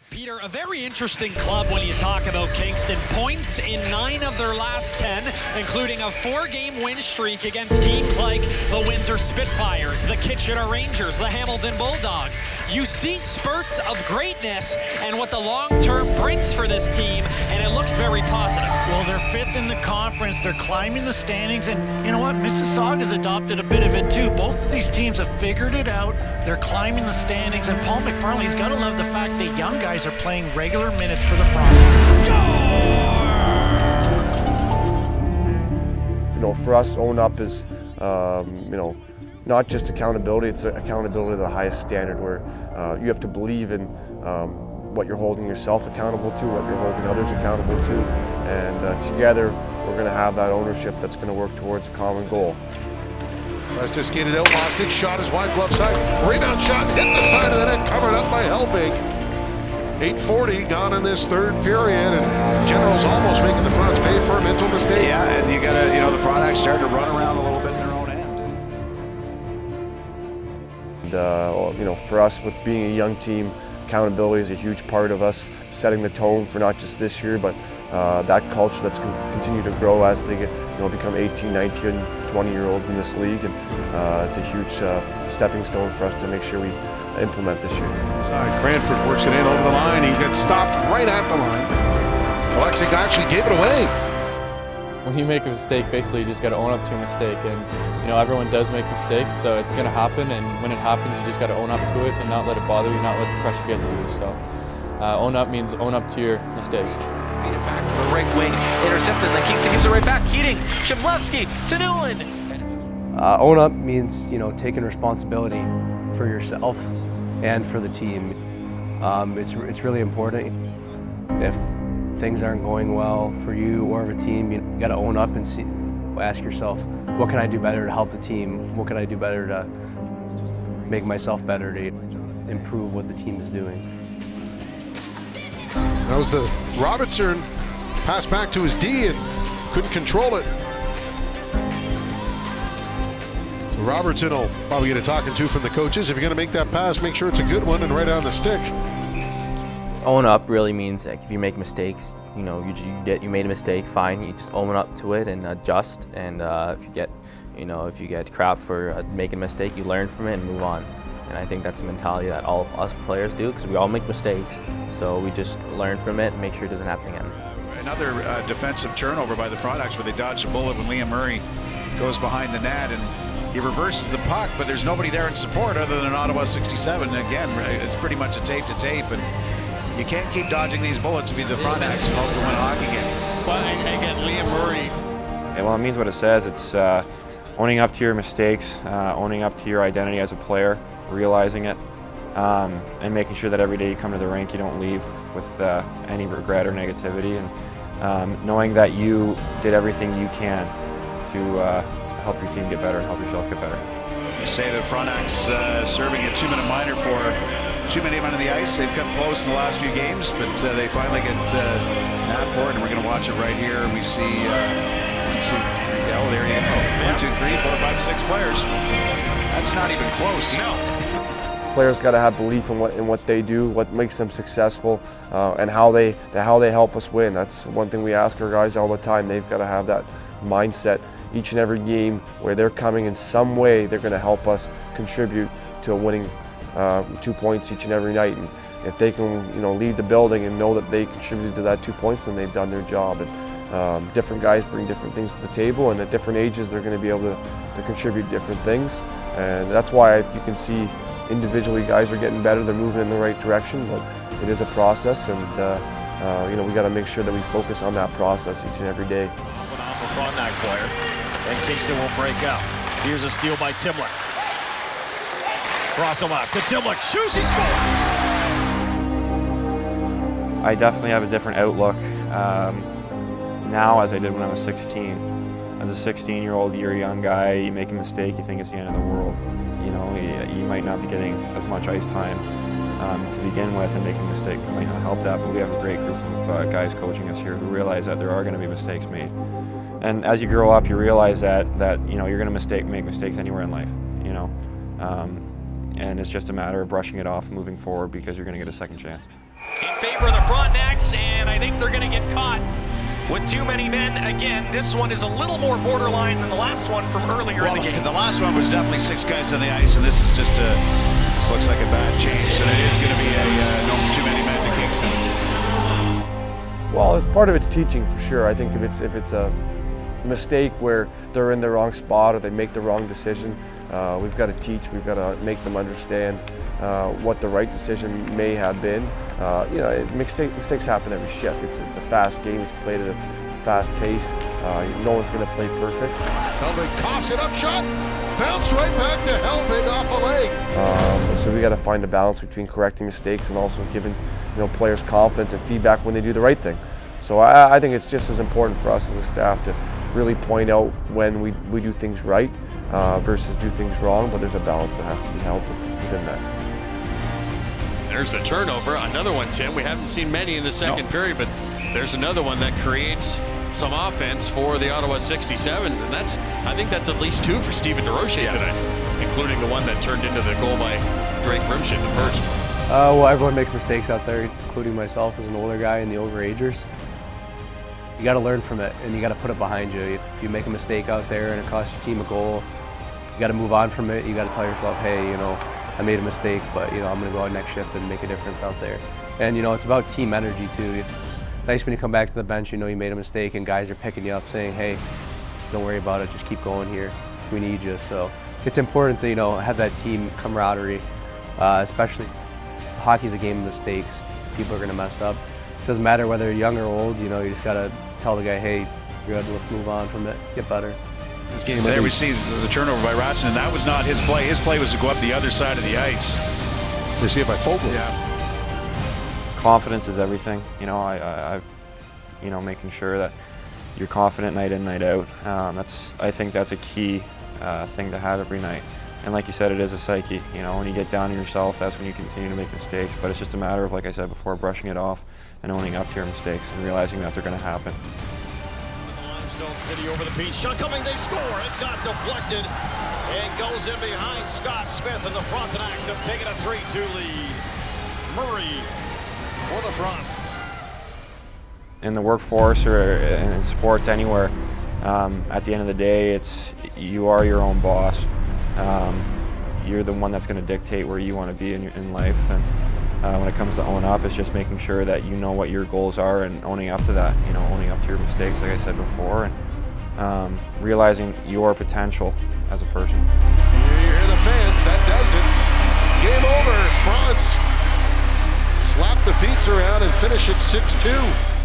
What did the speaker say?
Peter, a very interesting club when you talk about Kingston. Points in 9 of their last 10, including a 4-game win streak against teams like the Windsor Spitfires, the Kitchener Rangers, the Hamilton Bulldogs. You see spurts of greatness and what the long term brings for this team, and it looks very positive. Well, they're 5th in the conference. They're climbing the standings, and you know what? Mississauga's adopted a bit of it too. Both of these teams have figured it out. They're climbing the standings, and Paul McFarland's got to love the fact that young guys are playing regular minutes for the Frontenacs. You know, for us, own up is, you know, not just accountability, it's accountability to the highest standard where you have to believe in what you're holding yourself accountable to, what you're holding others accountable to, and together we're going to have that ownership that's going to work towards a common goal. Tries to skate it out, lost it, shot his wide glove side, rebound shot, hit the side of the net, covered up by Helvig. 8:40 gone in this third period, and General's almost making the Fronts pay for a mental mistake. Yeah, and you gotta, you know, the Frontenacs starting to run around a little bit in their own end. And, you know, for us, with being a young team, accountability is a huge part of us setting the tone for not just this year, but that culture that's going to continue to grow as they get, you know, become 18, 19, 20-year-olds in this league, and it's a huge stepping stone for us to make sure we implement this year. Cranford works it in over the line. He gets stopped right at the line. Alexei actually gave it away. When you make a mistake, basically you just got to own up to a mistake, and you know everyone does make mistakes, so it's going to happen. And when it happens, you just got to own up to it and not let it bother you, not let the pressure get to you. So own up means own up to your mistakes. Feed it back to the right wing, intercepted. Then Kingston gives it right back. Keating, Shimlevsky to Newland. Own up means, you know, taking responsibility for yourself and for the team. It's really important. If things aren't going well for you or the team, you got to own up and ask yourself, what can I do better to help the team? What can I do better to make myself better, to improve what the team is doing? That was the Robertson pass back to his D and couldn't control it. So Robertson will probably get a talking to from the coaches. If you're going to make that pass, make sure it's a good one and right on the stick. Own up really means like if you make mistakes, you know, you made a mistake, fine, you just own up to it and adjust. And if you get crap for making a mistake, you learn from it and move on. And I think that's a mentality that all of us players do, because we all make mistakes. So we just learn from it and make sure it doesn't happen again. Another defensive turnover by the Frontenacs where they dodged a bullet when Liam Murray goes behind the net and he reverses the puck, but there's nobody there in support other than Ottawa 67. Again, it's pretty much a tape to tape, and you can't keep dodging these bullets to be the Frontenacs and hope to win a hockey game. But again, Liam Murray. Yeah, well, it means what it says. It's owning up to your mistakes, owning up to your identity as a player, realizing it, and making sure that every day you come to the rink you don't leave with any regret or negativity, and knowing that you did everything you can to help your team get better and help yourself get better. You say the Frontenacs serving a 2-minute minor for 2 minutes on the ice. They've come close in the last few games, but they finally get that for it, and we're going to watch it right here. We see 1, 2, 3, oh, there you go. 1, 2, 3, 4, 5, 6 players. That's not even close. No. Players got to have belief in what they do, what makes them successful, and how they help us win. That's one thing we ask our guys all the time. They've got to have that mindset each and every game where they're coming in some way. They're going to help us contribute to a winning 2 points each and every night. And if they can, you know, leave the building and know that they contributed to that 2 points, then they've done their job. And different guys bring different things to the table, and at different ages they're going to be able to contribute different things. And that's why you can see individually guys are getting better, they're moving in the right direction, but it is a process, and you know, we got to make sure that we focus on that process each and every day. Off and off a Frontenac player, and Kingston will break out. Here's a steal by Timlick. Cross the left to Timlick, shoots, he scores! I definitely have a different outlook now as I did when I was 16. As a 16-year-old, you're a young guy, you make a mistake, you think it's the end of the world. You know, you might not be getting as much ice time to begin with, and making a mistake might not help that, but we have a great group of guys coaching us here who realize that there are going to be mistakes made. And as you grow up, you realize that you know, you're going to make mistakes anywhere in life, you know. And it's just a matter of brushing it off, moving forward, because you're going to get a second chance. in favor of the Frontenacs, and I think they're going to get caught with too many men again. This one is a little more borderline than the last one from earlier in the game. The last one was definitely 6 guys on the ice, and this is just this looks like a bad change, and it is going to be no too many men to Kingston. Well, as part of its teaching for sure. I think if it's a mistake where they're in the wrong spot or they make the wrong decision, we've got to teach, we've got to make them understand what the right decision may have been. Mistakes happen every shift. It's a fast game, it's played at a fast pace. No one's going to play perfect. Helvig coughs it up, shot, bounce right back to Helvig off a leg. So we got to find a balance between correcting mistakes and also giving players confidence and feedback when they do the right thing. So I think it's just as important for us as a staff to really point out when we do things right versus do things wrong, but there's a balance that has to be held within that. There's the turnover, another one, Tim. We haven't seen many in the second period, but there's another one that creates some offense for the Ottawa 67s, and I think that's at least 2 for Steven DeRoche tonight, including the one that turned into the goal by Drake Grimshit, the first. Well, everyone makes mistakes out there, including myself as an older guy and the overagers. You got to learn from it, and you got to put it behind you. If you make a mistake out there and it costs your team a goal, you got to move on from it. You got to tell yourself, hey, I made a mistake, but I'm going to go out next shift and make a difference out there. And it's about team energy too. It's nice when you come back to the bench, you made a mistake, and guys are picking you up, saying, hey, don't worry about it, just keep going here. We need you. So it's important to have that team camaraderie, especially hockey's a game of mistakes. People are going to mess up. It doesn't matter whether you're young or old. You just got to tell the guy, hey, you're good, let's move on from it, get better. This game there, we see the turnover by Rasmussen, and that was not his play. His play was to go up the other side of the ice. They see it by Fogel. Yeah. Confidence is everything. I've making sure that you're confident night in, night out. I think that's a key thing to have every night. And like you said, it is a psyche. When you get down to yourself, that's when you continue to make mistakes. But it's just a matter of, like I said before, brushing it off and owning up to your mistakes and realizing that they're going to happen. Limestone City over the beach. Shot coming, they score. It got deflected and goes in behind Scott Smith, and the Frontenacs have taken a 3-2 lead. Murray for the Fronts. In the workforce or in sports anywhere, at the end of the day, you are your own boss. You're the one that's going to dictate where you want to be in life. And when it comes to own up, it's just making sure that you know what your goals are and owning up to that. Owning up to your mistakes, like I said before, and realizing your potential as a person. You hear the fans. That does it. Game over. France slap the Pete's around and finish it 6-2.